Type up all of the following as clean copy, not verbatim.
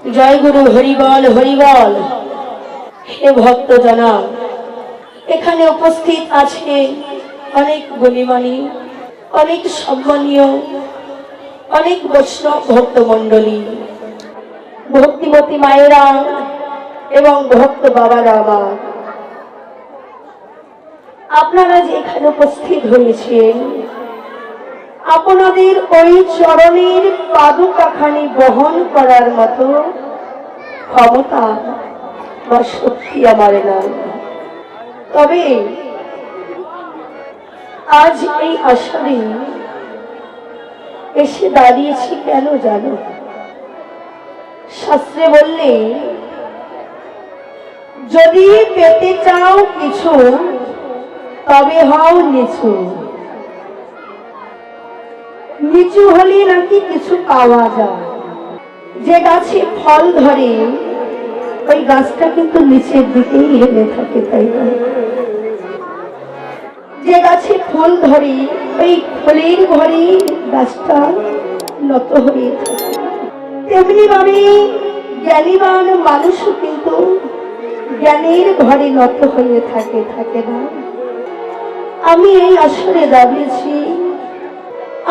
জয় গুরু হরিবল হরিবল। হে ভক্ত জনা, এখানে উপস্থিত আছে অনেক গুণীমানী, অনেক সম্মানীয়, অনেক বৈষ্ণব ভক্ত মণ্ডলী, ভক্তিমতী মায়েরা এবং ভক্ত বাবারা আমার। আপনারা যে এখানে উপস্থিত হয়েছেন, আপনাদের ওই চরণের পাদুকাখানি বহন করার মতো ক্ষমতা বা শক্তি আমার নাই। তবে আজ এই আসরে এসে দাঁড়িয়েছি কেন জানো? শাস্ত্রে বললে, যদি পেতে চাও কিছু তবে হও নিচু। নিচু হলে নাকি কিছু পাওয়া যায়। যে গাছে ফল ধরে ওই গাছটা কিন্তু নিচের দিকেই হেলে থাকে, তাই না? যে গাছে ফুল ধরে ওই ফুলের ঘরে গাছটা নত হয়ে থাকে। তেমনি ভাবে জ্ঞানীবান মানুষও কিন্তু জ্ঞানের ঘরে নত হয়ে থাকে না। আমি এই আসরে দাঁড়িয়েছি,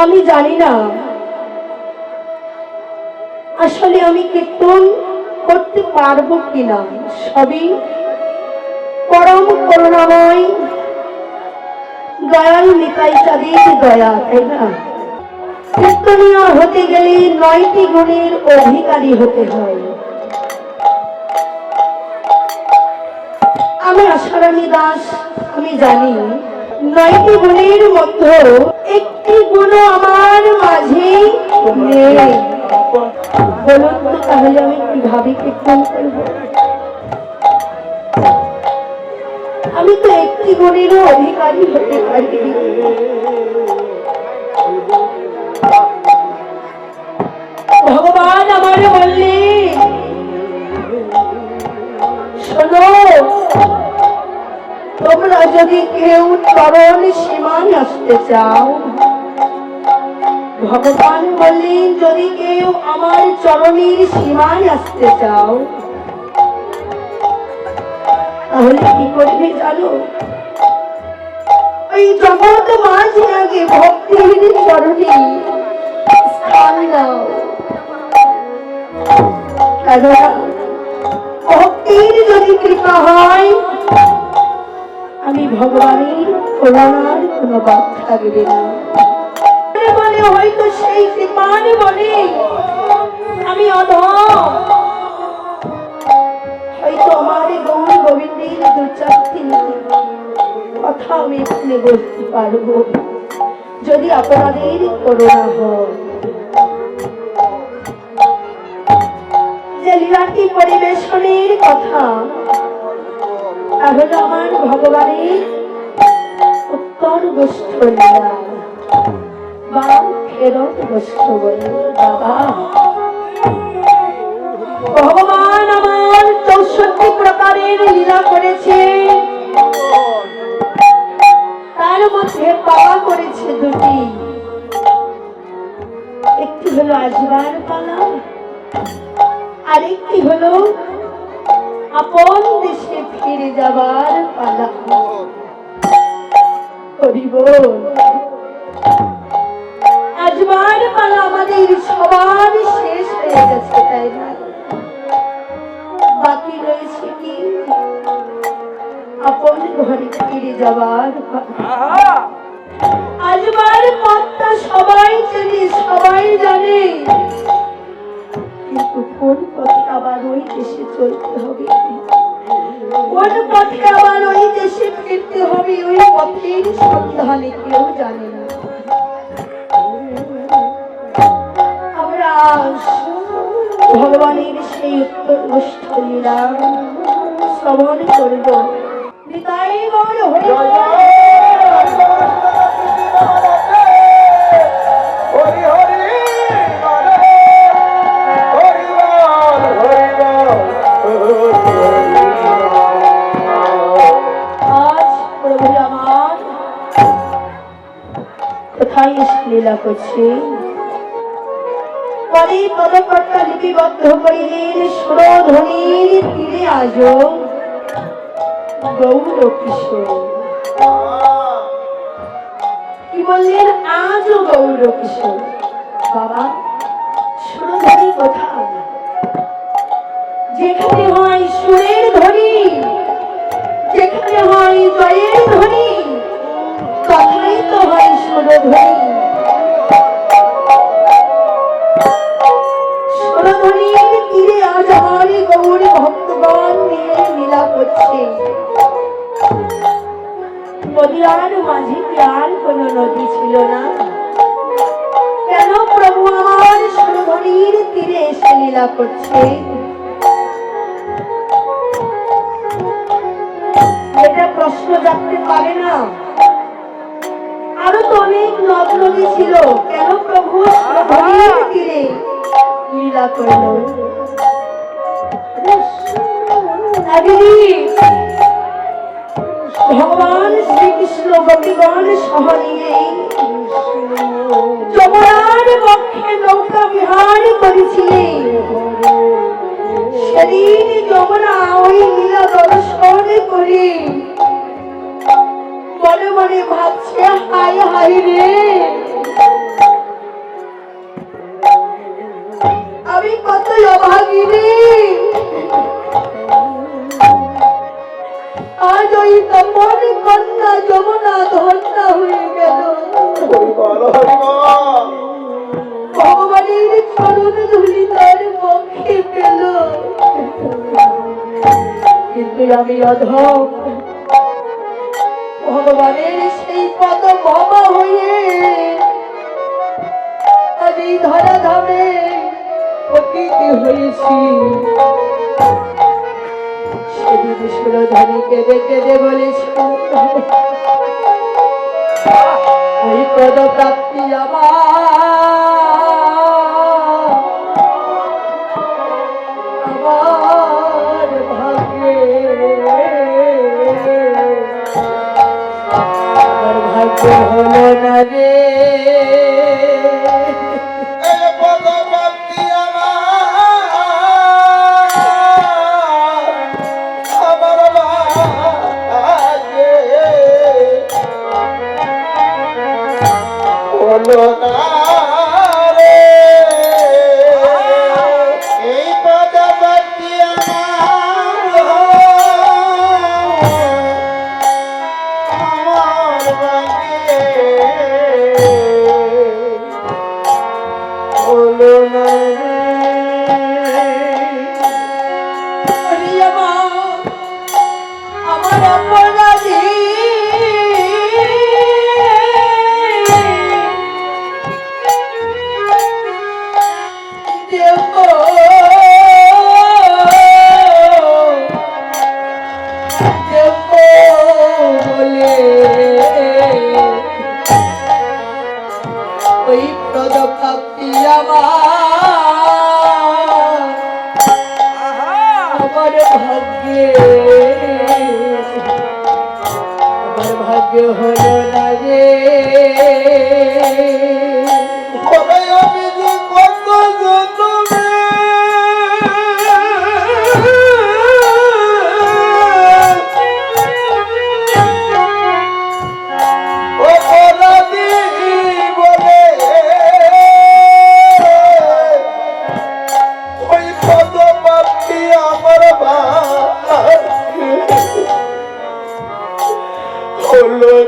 আমি জানি না আসলে আমি কীর্তন করতে পারবো কিনা। সবই পরম করুণাময় দয়াল নিতাই চাঁদের দয়া, তাই না? কীর্তনীয় হতে গেলে 9টি গুণের অধিকারী হতে হয়। আমি আশারানী দাস, আমি জানি 9টি গুণের মধ্যে একটি গুণ আমার মাঝে নেই। বলুন তো তাহলে আমি কিভাবে কীর্তন করব? আমি তো একটি গুণেরও অধিকারী হতে পারি। ভগবান আমার বললেন, শোনো, তোমরা যদি কেউ চরণ সীমায় আসতে চাও, ভগবান বললেন যদি কেউ আমার চরণের সীমায় আসতে চাও তাহলে কি করবে জানো? ওই জগৎ মাঝে আগে ভক্তির চরণে স্থান দাও। কেননা ভক্তির যদি কৃপা হয়, আমি ভগবানের করুণার কোনো বাদ থাকবে না। বলে হয়তো সেই কৃপার বলে আমি অধম, হয়তো আমার গৌর গোবিন্দের 2-4টি কথা আমি এখানে বলতে পারবো, যদি আপনাদের করুণা হয়। যে লীলাটি পরিবেশনের কথা, তাহলে আমার ভগবানের উত্তর গোষ্ঠ লীলা বা ফেরত গোষ্ঠ বলে। বাবা ভগবান আমার 64 প্রকারের লীলা করেছে, তার মধ্যে পালা করেছে 2টি। একটি হলো আসবার পালা, আরেকটি হলো আপন দেশে ফিরে যাবার পালা। হরি বল। আসবার পালা আমাদের সবার শেষ হয়ে গেছে, তাই না? বাকি রয়েছে কি আপন ঘরে ফিরে যাবার পালা। আসবার পথটা সবাই চেনে, সবাই জানে, কিন্তু কোন পথে আবার ওই দেশে চলতে হবে, কোন পথে আবার ওই দেশে ফিরতে হবে, ওই পথের সন্ধানে কেউ জানে না। আমরা ভগবানের সেই উত্তর গোষ্ঠ লীলা শ্রবণ করব। নিতাই গৌর হরি বল। লীলা করছে পরে পদকর্তা লিপিবদ্ধ করিলেন সুরধ্বনির তীরে আজো গৌর কিশোর। কি বললেন? আজও গৌর কিশোর। বাবা, সুরধ্বনি কোথায়? যেখানে হয় সুরের ধ্বনি, যেখানে হয় জয়ের ধ্বনি, তথাই তো হয় সুরধ্বনি। সুরধ্বনির তীরে আজ আমার গৌরী ভক্তগণ নিয়ে লীলা করছে। নদীর মাঝে কি আর কোন নদী ছিল না? কেন প্রভু আমার সুরধ্বনির তীরে এসে লীলা করছে? এটা প্রশ্ন জাগতে পারে না? আরো তো অনেক নদ নদী ছিল, কেন প্রভু সুরধ্বনির তীরে লীলা করল? ভগবান শ্রীকৃষ্ণ গোপীগণ সহ নিয়ে যমুনার বক্ষে নৌকা বিহার করেছিলেন। সেদিন যমুনা ওই লীলা দর্শন করে মনে মনে ভাবছে, হায় হায় রে, আমি কত অভাগী রে, আজ ওই তপন কন্যা যমুনা ধন্যা হয়ে গেল। ভগবানের চরণ ধুলি তার পক্ষে পেল, কিন্তু আমি অধম। ভগবানের সেই পদ বাবা হয়ে আমি ধরা ধামে পতিত হয়েছি। সেদিন সুরধ্বনিকে দেখে যে বলেছিল, ওই পদ প্রাপ্তি আমার ভাগ্যে, আমার ভাগ্য হলো না রে। হলো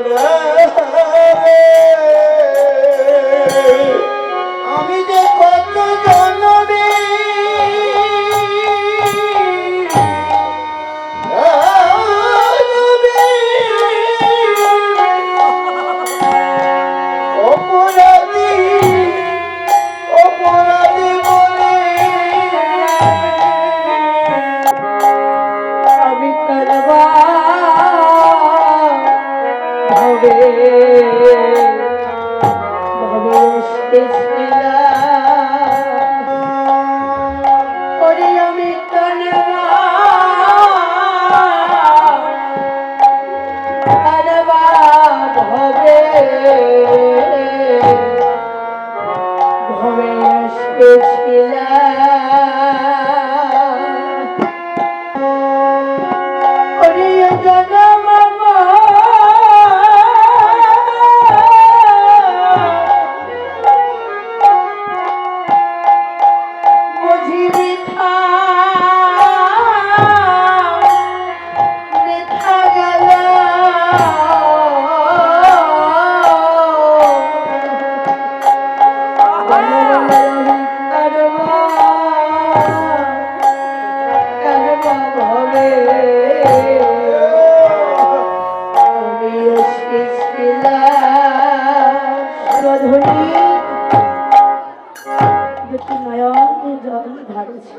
না রে। ভবে আসতেছি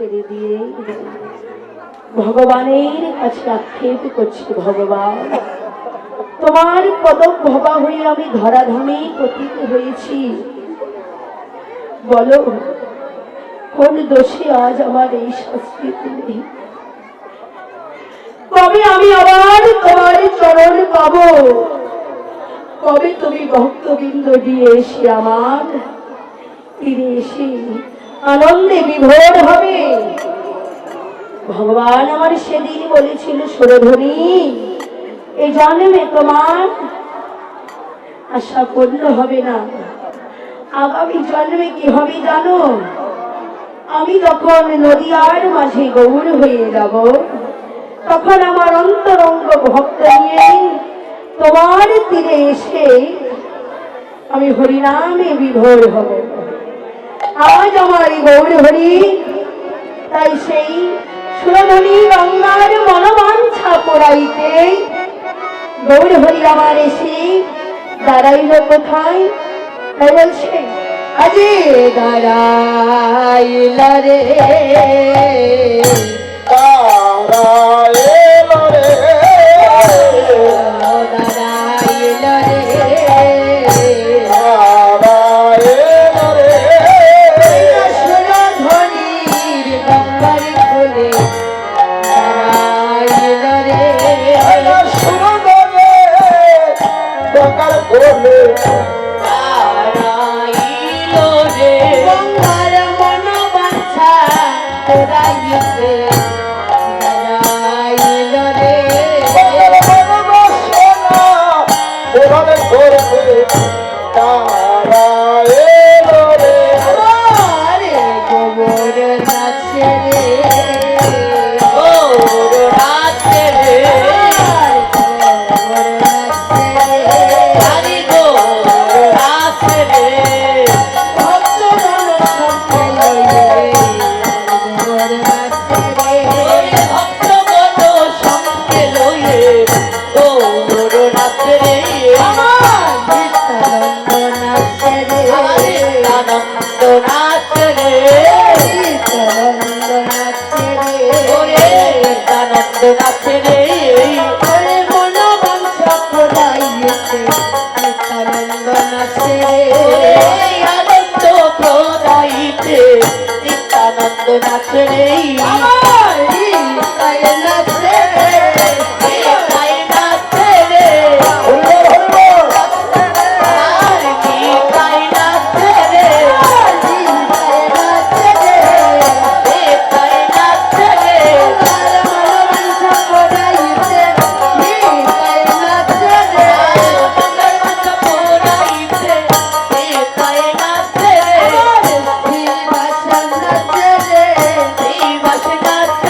ছেড়ে দিয়ে ভগবানের কাছে আক্ষেপ করছি, ভগবান তোমার পদক ভবা হয়ে আমি ধরাধামে পতিত হয়েছি। বলো কোন দোষে আজ আমার এই শাস্তি দিলে? কবে আমি আবার তোমার চরণ পাবো? কবে তুমি ভক্তবৃন্দ দিয়ে এসে আমার তীরে এসে আনন্দে বিভোর হবে? ভগবান আমার সেদিন বলেছিল, সুরধনী এই জন্মে তোমার আশা পূর্ণ হবে না, আগামী জন্মে কি হবে জানো? আমি যখন নদিয়ার মাঝে গৌর হয়ে যাব, তখন আমার অন্তরঙ্গ ভক্ত নিয়ে তোমার তীরে এসে আমি হরিনামে বিভোর হব। আজ আমার গৌর হরি, তাই সেই সুরধনী গঙ্গার মনোবাঞ্ছা পোড়াইতে গৌর হরি আমার এসে দাঁড়াইল কোথায়? তাই বলছে, আজি দাঁড়াইল রে, দাঁড়াইল রে, দাঁড়াইল রে, দাঁড়াইল রে, সুরধনীর গঙ্গার কোলে দাঁড়াইল রে, সুরধনী গঙ্গার কোলে দাঁড়াইল রে, গঙ্গার মনোবাঞ্ছা পোড়াইতে দাঁড়াইল রে, ওখানে করবে দাঁড়াইল রে, আরে গোবর নাচে রে, গোবর নাচে রে, গোবর নাচে রে, আরে গোবর নাচে রে, ভক্তগণ সঙ্গে লইলে গোবর নাচে রে, ভক্তগণ সঙ্গে লইলে গোবর নাচে রে, আমার নিত্যানন্দ নাচে রে, আনন্দ নাচে রে, নিত্যানন্দ নাচে রে, ওরে নিত্যানন্দ নাচে রে, ওরে মনোবাঞ্ছা পোড়াইতে নিত্যানন্দ নাচে রে, আনন্দ প্রদাইতে নিত্যানন্দ নাচে রে, আমার নিতাই নাচে রে, নিতাই নাচে রে, আর নিতাই নাচে রে, নিতাই নাচে রে, নিতাই নাচে রে, তার মনোবাঞ্ছা পোড়াইতে নিতাই নাচে রে, মনোবাঞ্ছা পোড়াইতে নিতাই নাচে রে, শ্রীবাস নাচে রে, শ্রীবাস নাচে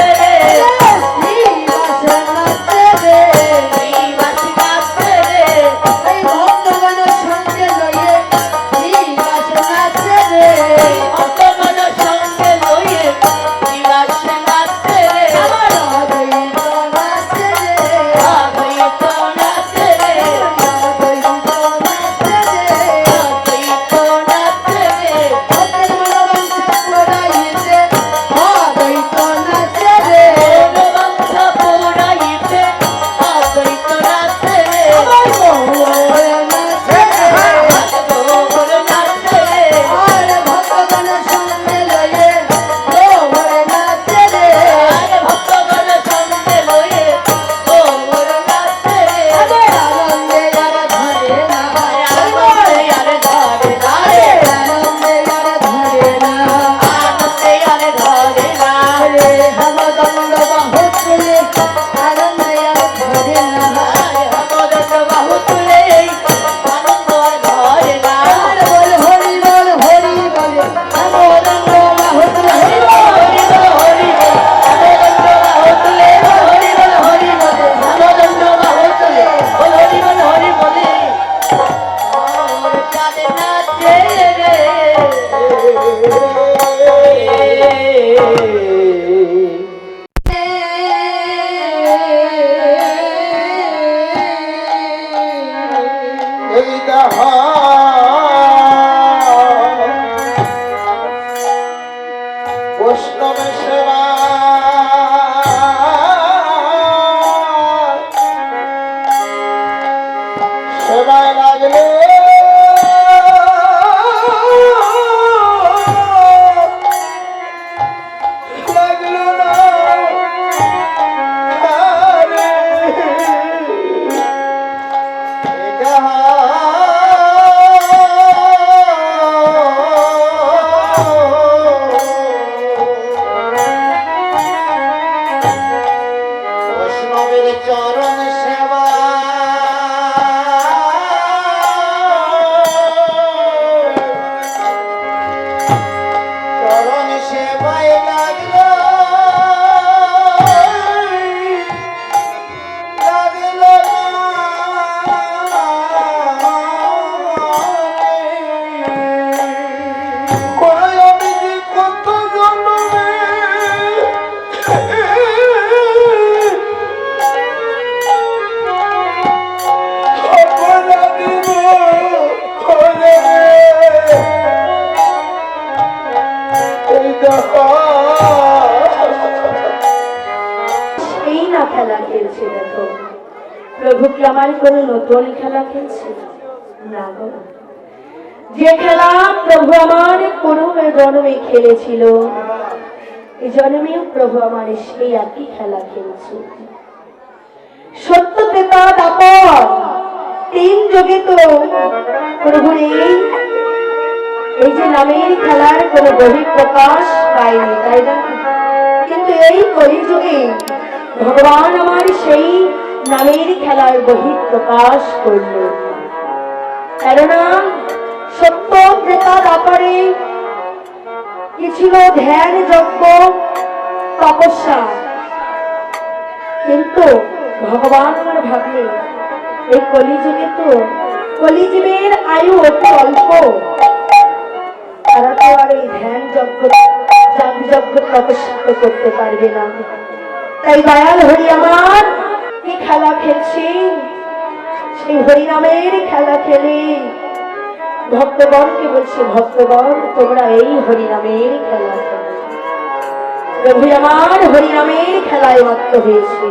খেলা খেলছে দেখো। প্রভু কি আমার কোনো নতুন খেলা খেলছে? না গো, যে খেলা প্রভু আমার পূর্ব জন্মে খেলেছিল, এই জন্মেও প্রভু আমার সেই একই খেলা খেলছে। সত্য তেতা দাপর তিন যোগে তো প্রভুর এই যে নামের খেলার কোনো বহিঃপ্রকাশ পায়নি, তাই না? কিন্তু এই কলিযুগে ভগবান আমার সেই নামের খেলার বহিঃপ্রকাশ করল। কেননা সত্য ত্রেতা দাপরে কি ছিল? ধ্যান, যজ্ঞ, তপস্যা। কিন্তু ভগবান আমার ভাবলেন এই কলিযুগে তো কলিজীবের আয়ু অতি অল্প, তারা তো আর এই ধ্যান যজ্ঞ যজ্ঞ তপস্যা করতে পারবে না। তাই দয়াল হরি আমার কি খেলা খেলছি? সেই হরিনামের খেলা খেলে ভক্তগণকে বলছে, ভক্তগণ তোমরা এই হরিনামের খেলা খেলো। প্রভু আমার হরিনামের খেলায় মত্ত হয়েছে।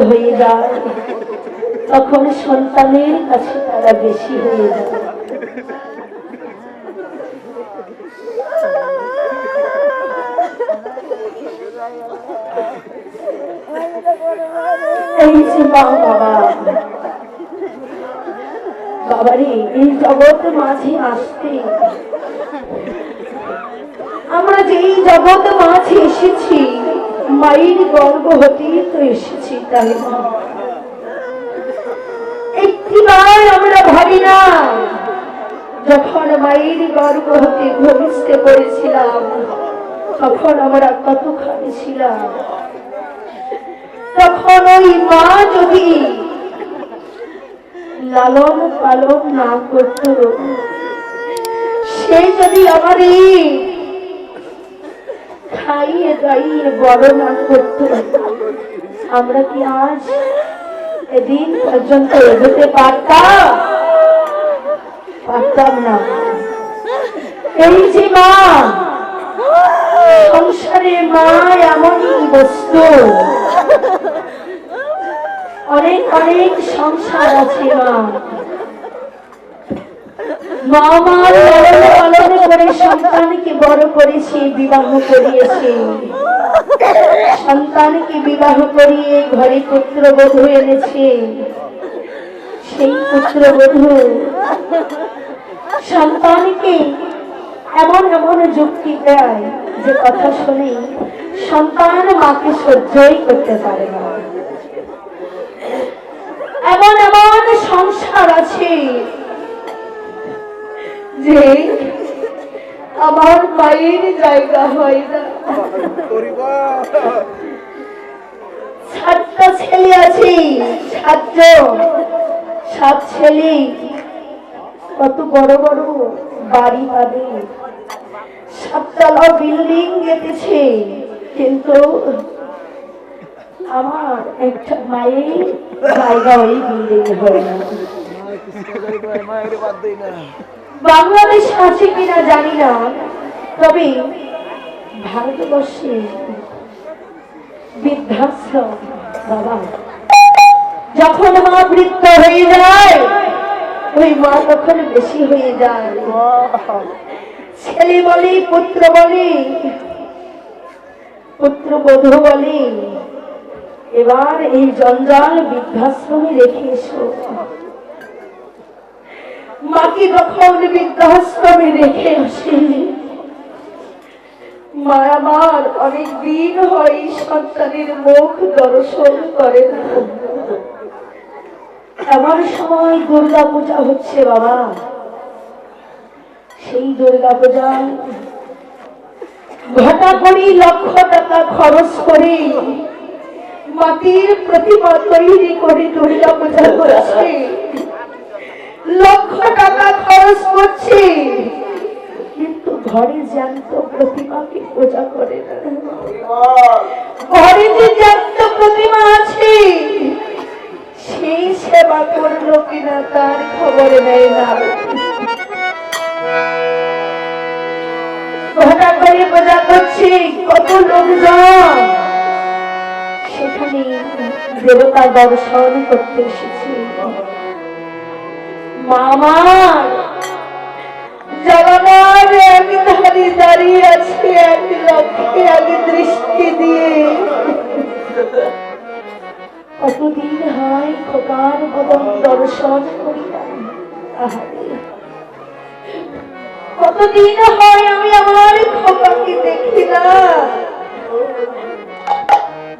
হয়ে যায় তখন সন্তানের কাছে তারা বেশি হয়ে যায়। এই যে মা বাবা, বাবারে এই জগৎ মাঝে আসতে, আমরা যে এই জগৎ মাঝে এসেছি মায়ের গর্ভ হতেই তো এসেছি, তাই না? একটিবার আমরা ভাবি না যখন মায়ের গর্ভ হতে ভূমিষ্ঠে পড়েছিলাম তখন আমরা কতখানি ছিলাম। তখন ওই মা যদি লালন পালন না করত, সে যদি আমার খাইয়ে দাইয়ে বড় না করত, আমরা কি আজ এদিন পর্যন্ত এগোতে পারতাম না। এই যে মা, সংসারে মা এমনই বস্তু, অনেক অনেক সংসার আছে মা মার লালন পালন করে সন্তানকে বড় করেছে, বিবাহ করিয়েছে, সন্তানকে বিবাহ করিয়ে ঘরে পুত্রবধূ এনেছে। সেই পুত্রবধূ সন্তানকে এমন এমন যুক্তি দেয় যে কথা শুনে সন্তান মাকে সহ্যই করতে পারে না। এমন এমন সংসার আছে যে আমার মায়ের জায়গা হয় না। 7টা ছেলে আছে, 7 ছেলে, কত বড় বড় বাড়ি পাবে, 7তলা বিল্ডিং গেতেছে, কিন্তু আমার একটা মায়ের জায়গা ওই বিল্ডিং হয় না। বাংলাদেশ আছে কিনা জানি না, তবে ভারতবর্ষে বৃদ্ধাশ্রম, বাবা যখন মা বৃদ্ধ হয়ে যায় ওই মা তখন বেশি হয়ে যায়। ছেলে বলে, পুত্র বলে, পুত্রবধূ বলে, এবার এই জঞ্জাল বৃদ্ধাশ্রমে রেখে এসো। মাকে যখন বৃদ্ধাশ্রমে রেখে আসে, মা আমার অনেক দিন হয় সন্তানের মুখ দর্শন করে না। এমন সময় দুর্গা পূজা হচ্ছে বাবা, সেই দুর্গা পূজায় ঘটা করি লক্ষ টাকা খরচ করে মাটির প্রতিমা তৈরি করে দুর্গা পূজা করছে, লক্ষ টাকা খরচ করছে, কিন্তু ঘরে জ্যান্ত প্রতিমাকে পূজা করে না। ঘরে যে জ্যান্ত প্রতিমা আছে সেই সেবা করলো কিনা তার খবর নেয় না। ঘটা করে পূজা করছে, কত লোকজন সেখানে দেবতা দর্শন করতে এসেছে। মামার জগন্নাথ এক ধারে দাঁড়িয়ে আছে, এক লক্ষ্যে আগে দৃষ্টি দিয়ে। কতদিন হয় খোকার বদন দর্শন করি না, কতদিন হয় আমি আমার খোকাকে দেখি না।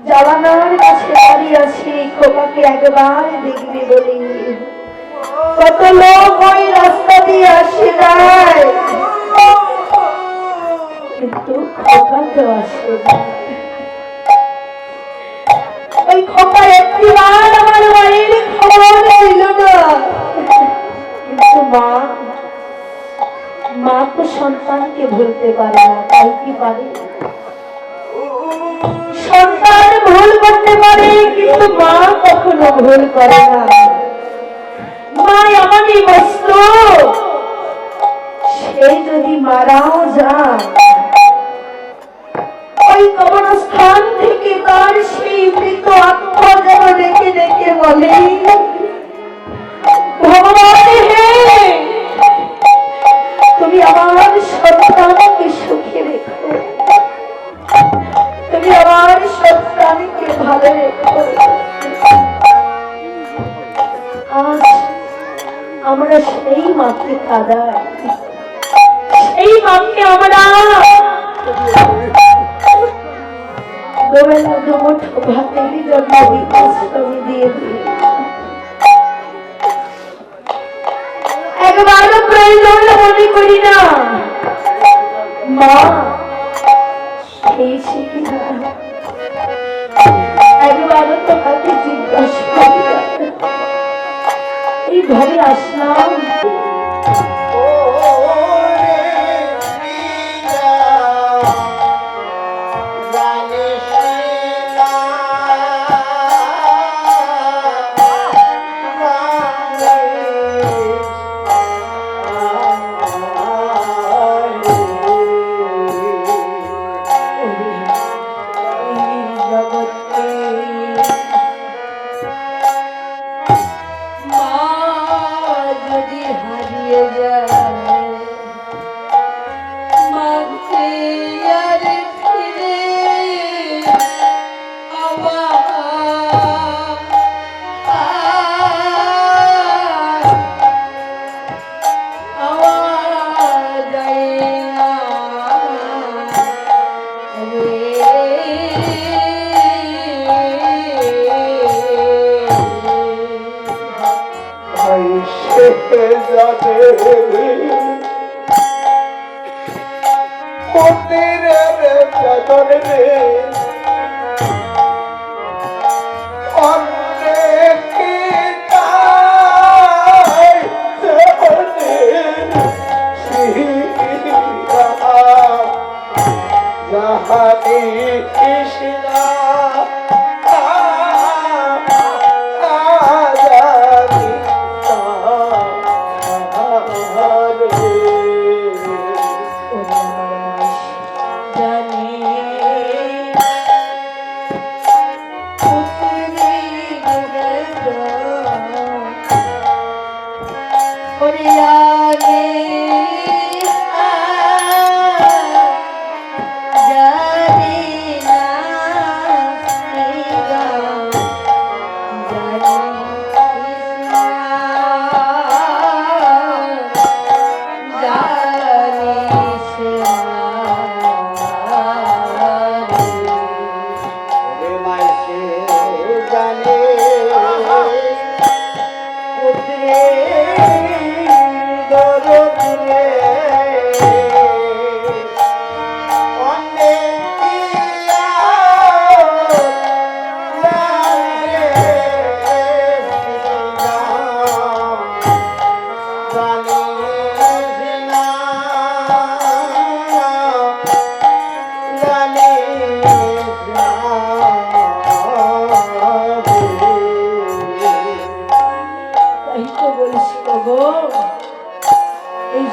জগন্নাথের কাছে দাঁড়িয়ে আছে, খোকাকে একবার দেখবে বলে। কত লোক ওই রাস্তা দিয়ে আসে যায়, কিন্তু খোকা তো আসে না। ওই খোকা একটিবার আমার মায়ের খবর দিল না, কিন্তু মা তো সন্তানকে ভুলতে পারে না, তাই কি পারে? সন্তান ভুল করতে পারে কিন্তু মা কখনো ভুল করে না। মা এমনই বস্তু, সে যদি মারাও যায় ওই কবরস্থান থেকে থেকে তার সেই মৃত আত্মা যেন ডেকে ডেকে বলে, ভগবান হে, তুমি আমার সন্তানকে সুখে রেখো, তুমি আমার সন্তানকে ভালো রেখো। আজ আমরা সেই মাকে কাঁদাই, সেই মাকে আমরা দুবেলা দুমুঠো ভাতের জন্য বিকাশ্রম দিয়ে দিই। একবারও প্রয়োজন মনে করি না মা খেয়েছি কিনা, একবারও তোমাকে জিজ্ঞাসা করি না। এই ঘরে আসলাম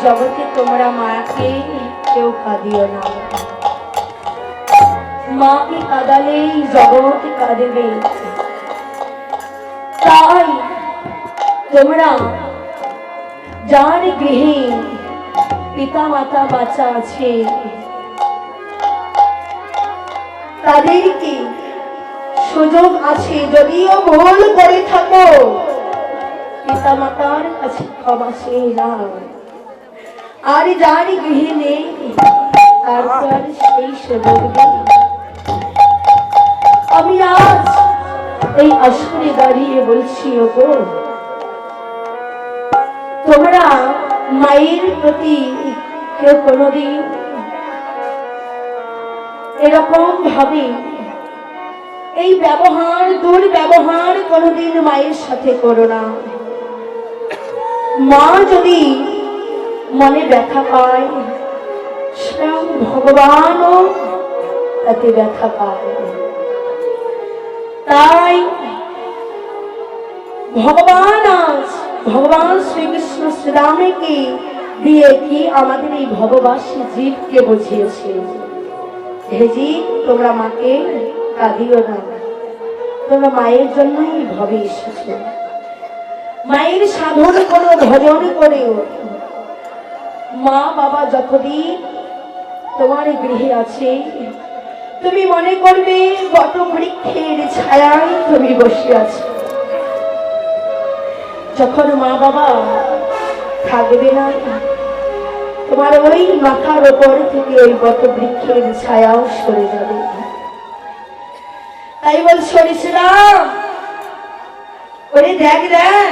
জগতে তোমরা মাকে কেউ কাঁদিও না, মাকে কাঁদালেই জগৎ কাঁদবে। তাই তোমরা যার গৃহে পিতা মাতা বাচ্চা আছে তাদেরকে সুযোগ আছে, যদিও ভুল করে থাকো পিতা মাতার কাছে ক্ষমা চেয়ে নাও। আর যার গৃহে নেই তারপর সেই সুযোগ নেই। আমি আজ এই আসরে দাঁড়িয়ে বলছি, ওগো তোমরা মায়ের প্রতি কেউ কোনোদিন এরকম ভাবে এই ব্যবহার দুর্ব্যবহার কোনোদিন মায়ের সাথে করো না। মা যদি মনে ব্যথা পায়, স্বয়ং ভগবানও তাতে ব্যথা পায়। তাই ভগবান শ্রীকৃষ্ণ শ্রীরামকে দিয়ে কি আমাদের এই ভববাসী জীবকে বুঝিয়েছে, হে জীব তোমরা মাকে কাঁদিও না, তোমরা মায়ের জন্যই ভবে এসেছো। মায়ের সাধন করো, ভজন করে ওঠো। মা বাবা যতদিন তোমার গৃহে আছে, তুমি মনে করবে বট বৃক্ষের ছায়ায় তুমি বসে আছো। যখন মা বাবা থাকবে না, তোমার ওই মাথার ওপর থেকে ওই বট বৃক্ষের ছায়াও সরে যাবে। তাই বল সরিছিলাম, ওরে দেখ দেখ,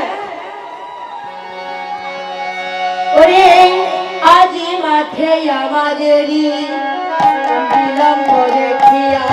ওরে আজি মাঠে আমাদেরই বিলম্ব দেখিয়া,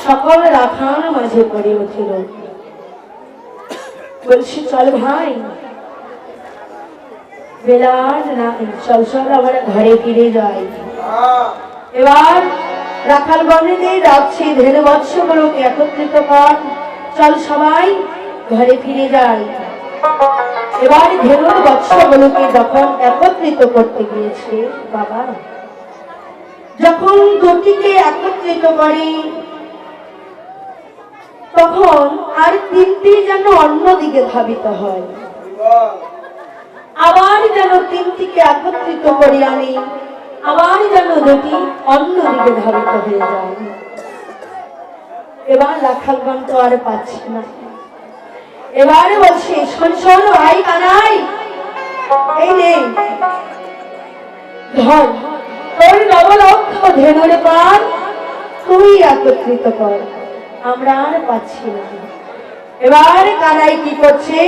সকল রাখার মাঝে পড়ে উঠিল। বলছি চল ভাই, বেলার না, চল চল আমরা ঘরে ফিরে যাই। এবার রাখাল বনেদের ডাকছে, ধেনু বৎসগুলোকে একত্রিত কর, চল সবাই ঘরে ফিরে যাই। এবার ধেনুর বৎসগুলোকে যখন একত্রিত করতে গিয়েছে বাবা, যখন দুটিকে একত্রিত করে তখন আর তিনটি যেন অন্যদিকে ধাবিত হয়, আবার যেন তিনটিকে একত্রিত করে আনি, আবার যেন দুটি অন্যদিকে ধাবিত হয়ে যায়। এবার রাখালগণ তো আর পাচ্ছে না, এবারে বলছে শোন শোন ভাই কানাই, এই নে ধর তোর নবলক্ষ ধেনুর পান, তুই একত্রিত কর, আমরা আর পাচ্ছি না। এবার কানাই কি করছে,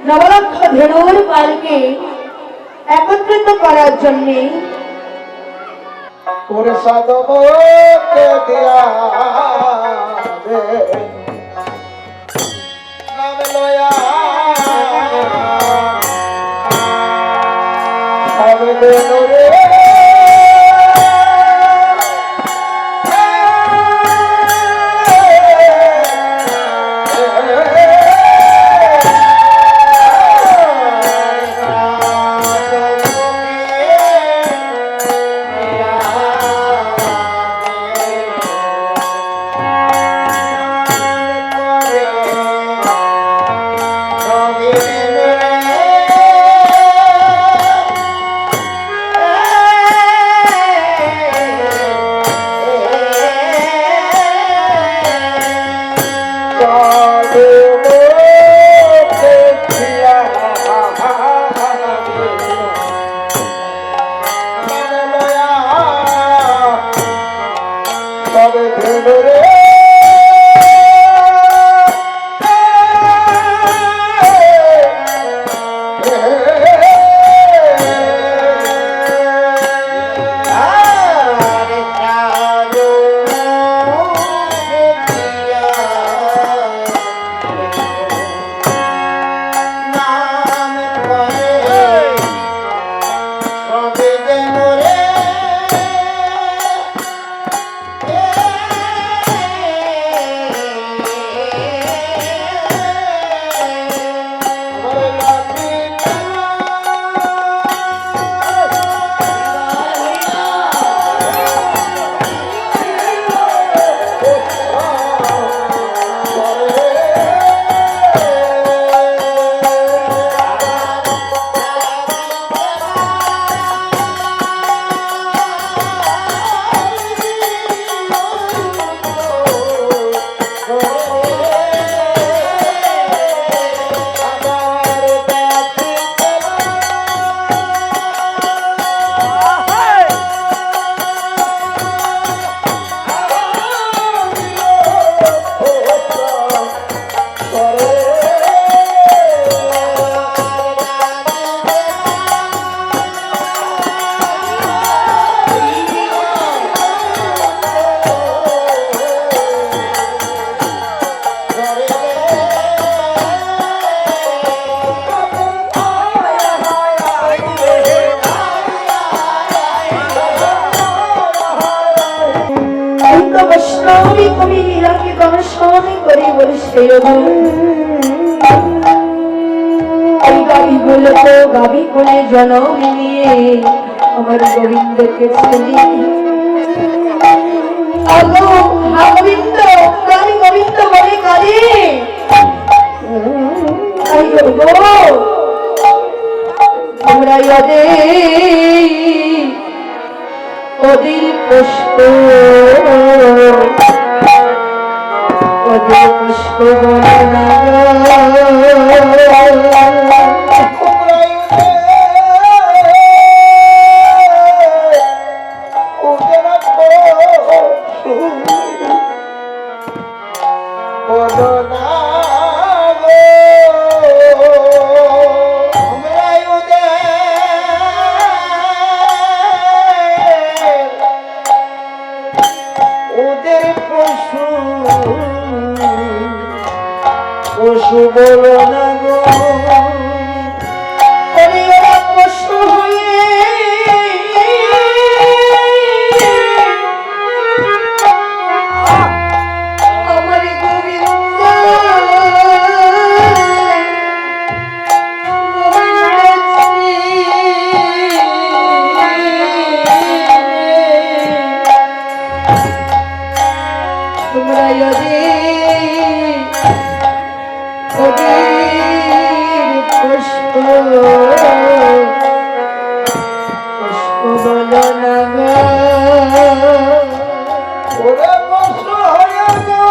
নবলক্ষ ধেনুর পালকে একত্রিত করার জন্য তোর সাধবকে দিয়া দে নাম লয়া সাধবে রে বেনুরে বৈষ্ণবী কবি লীলাকে দর্শন করে বলছে ওই গাবি বলতো গাবি কোলে জনম নিয়ে আমার গোবিন্দকে ছেলে আগো হা গোবিন্দ আমি গোবিন্দ বলে কারে তোমরা ওদের পুষ্প বলে না পশু বলো না গো পশু হয়ে আমার গোবিন্দ তোমরা পুষ্প বলো না গো ওরে পশু হয়ে গো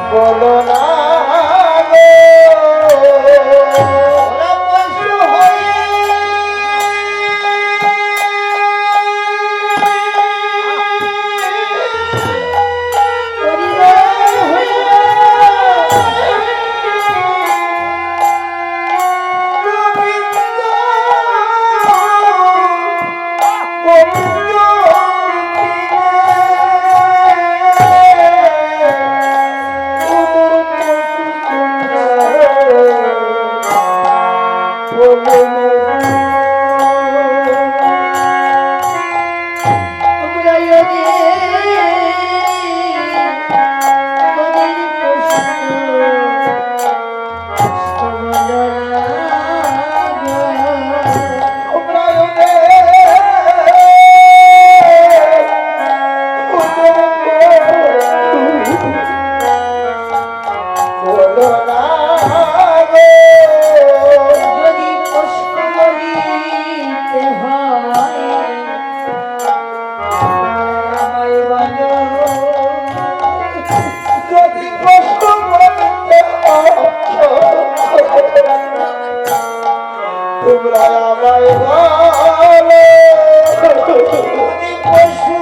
বলো না গো ওরা পশু হয়ে তোমরা আমায় বলো যদি পশু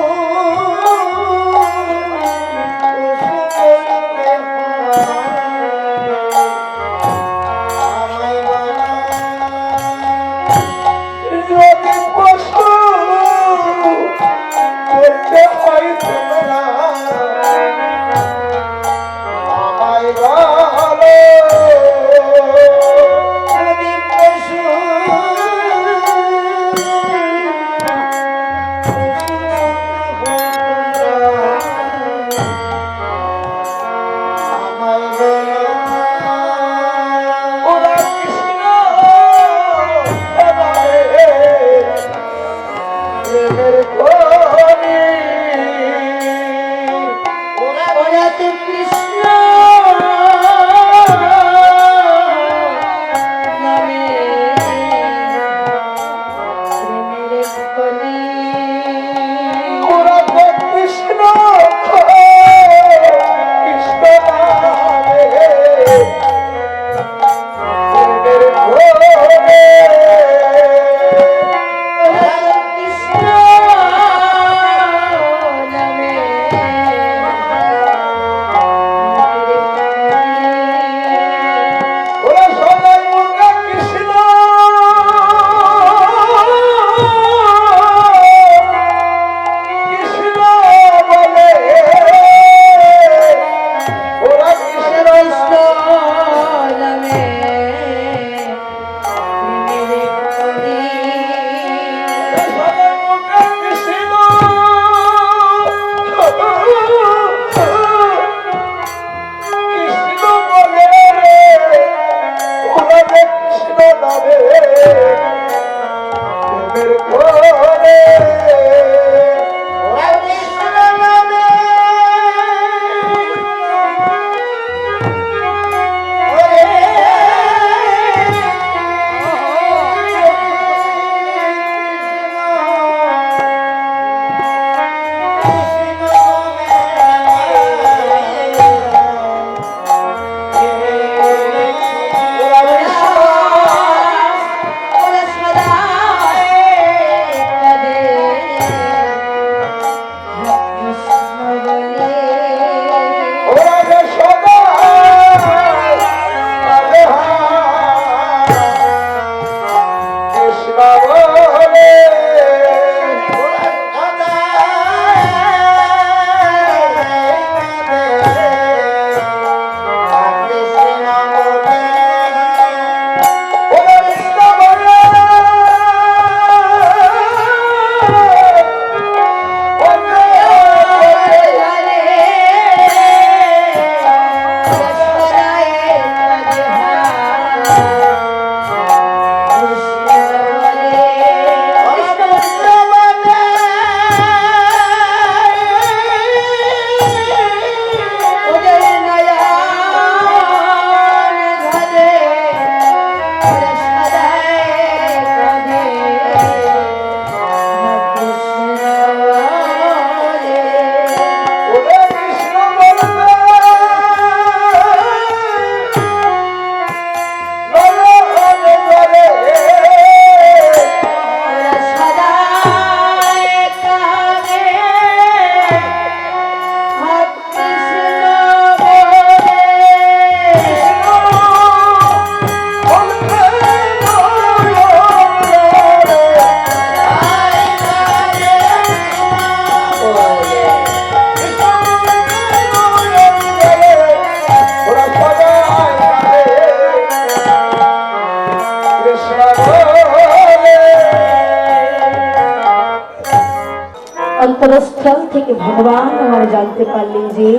অন্তরস্থল থেকে ভগবান আমার জানতে পারলেন যে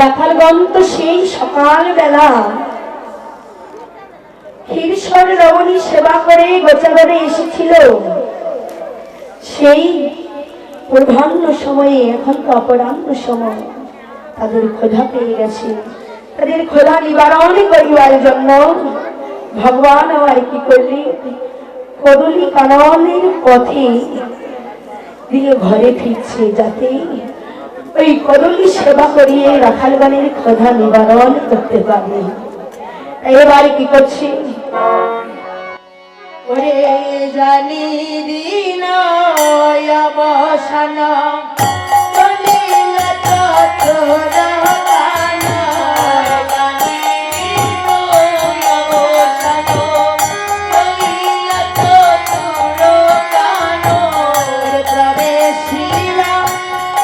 রাখালগণ তো সেই সকালবেলা ক্ষীরসর রমণী সেবা করে গোচাগরে এসেছিল, সেই পূর্বাহ্ন সময়ে এখন তো অপরাহ্ন সময়, তাদের ক্ষুধা পেয়ে গেছে। তাদের ক্ষুধা নিবারণ করিবার জন্য ভগবান আমার কি করলে কদলী কাননের পথে দিয়ে ঘরে ফিরছে, যাতে ওই কদলী সেবা করিয়ে রাখালগণের ক্ষুধা নিবারণ করতে পারে। এবার কি করছে, জানি দিন অবসান চলিল চতুর গান জানি দিন অবসান চলিল চতুর গান প্রবেশিল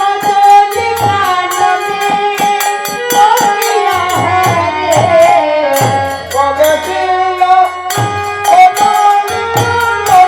অদলি কাননে কহিয়া রে কবে ছিল অমর মনে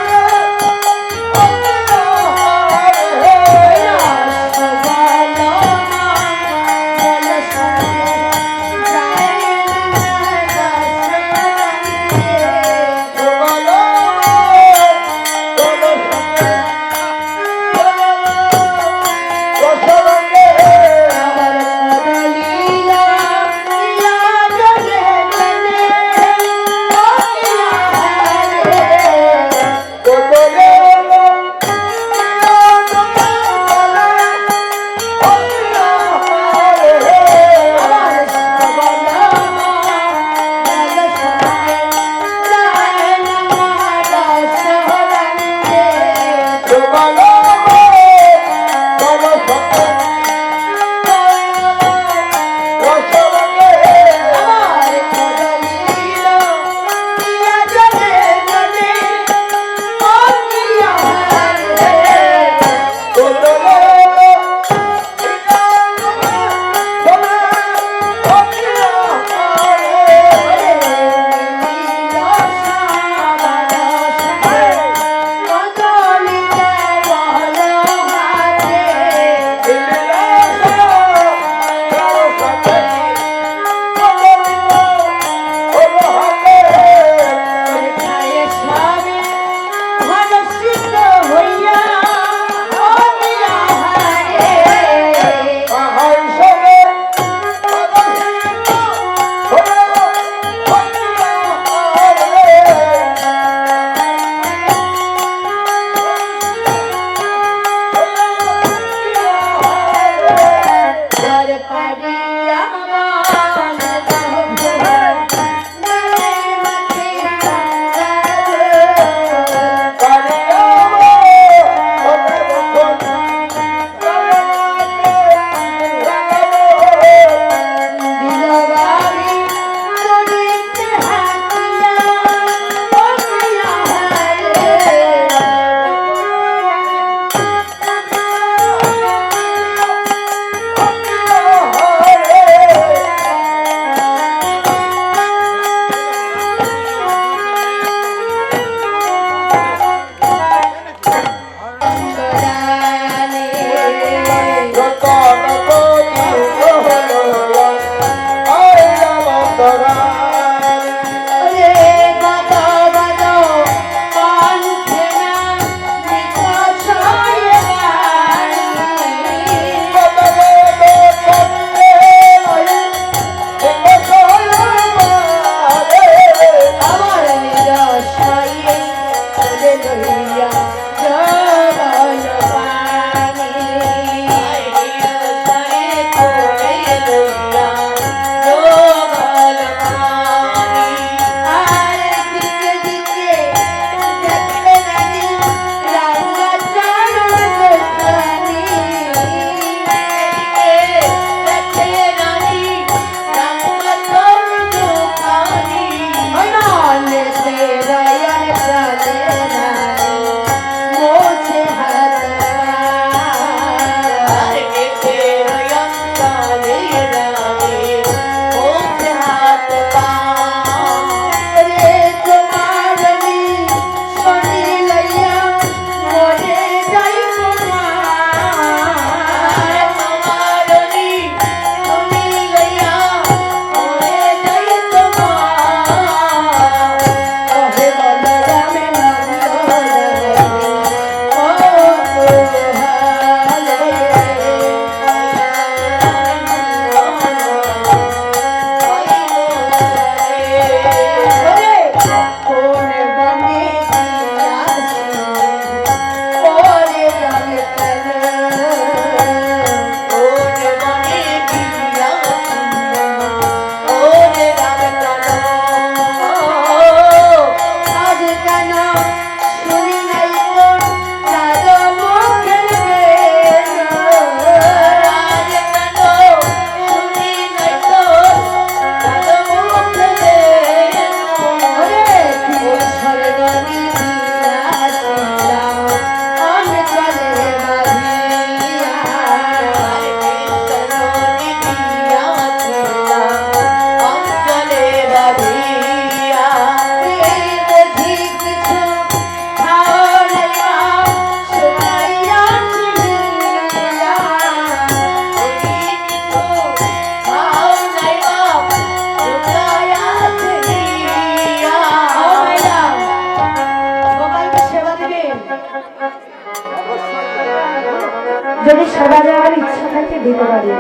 যদি সেবা দেওয়ার ইচ্ছা থাকে দিতে পারি,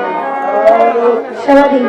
সেবা দিন।